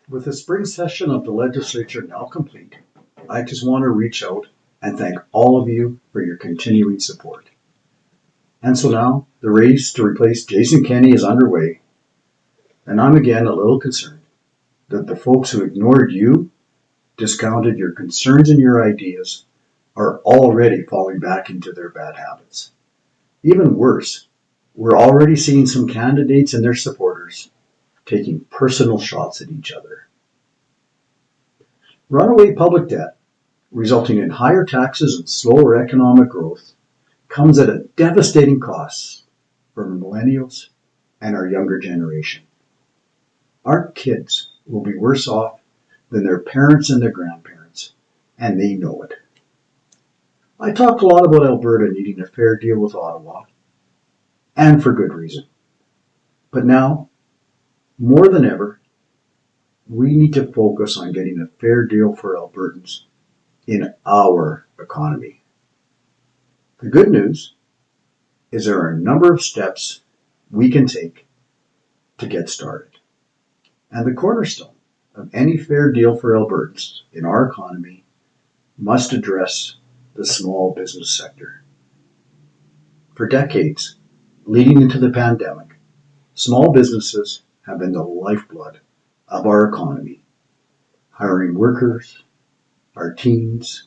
With the spring session of the legislature now complete, I just want to reach out and thank all of you for your continuing support. And so now the race to replace Jason Kenney is underway, and I'm again a little concerned that the folks who ignored you, discounted your concerns and your ideas, are already falling back into their bad habits. Even worse, we're already seeing some candidates and their supporters taking personal shots at each other. Runaway public debt, resulting in higher taxes and slower economic growth, comes at a devastating cost for millennials and our younger generation. Our kids will be worse off than their parents and their grandparents, and they know it. I talked a lot about Alberta needing a fair deal with Ottawa, and for good reason. But now, more than ever, we need to focus on getting a fair deal for Albertans in our economy. The good news is there are a number of steps we can take to get started. And the cornerstone of any fair deal for Albertans in our economy must address the small business sector. For decades, leading into the pandemic, small businesses have been the lifeblood of our economy, hiring workers, our teens,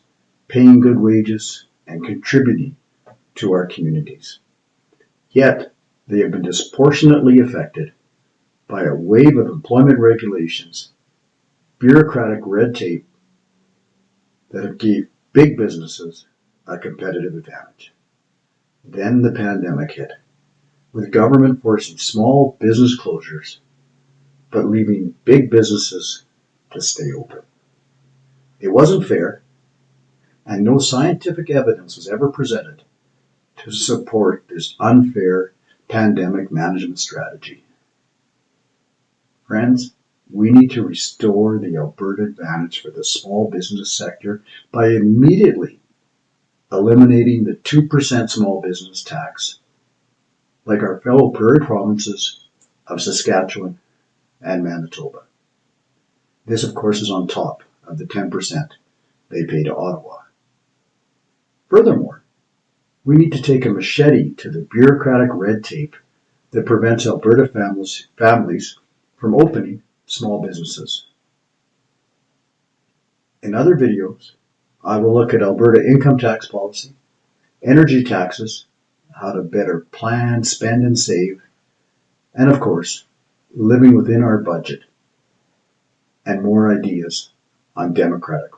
paying good wages, and contributing to our communities. Yet, they have been disproportionately affected by a wave of employment regulations, bureaucratic red tape that have gave big businesses a competitive advantage. Then the pandemic hit, with government forcing small business closures, but leaving big businesses to stay open. It wasn't fair, and no scientific evidence was ever presented to support this unfair pandemic management strategy. Friends, we need to restore the Alberta advantage for the small business sector by immediately eliminating the 2% small business tax, like our fellow prairie provinces of Saskatchewan and Manitoba. This, of course, is on top of the 10% they pay to Ottawa. Furthermore, we need to take a machete to the bureaucratic red tape that prevents Alberta families from opening small businesses. In other videos, I will look at Alberta income tax policy, energy taxes, how to better plan, spend, and save, and of course, living within our budget, and more ideas on democratic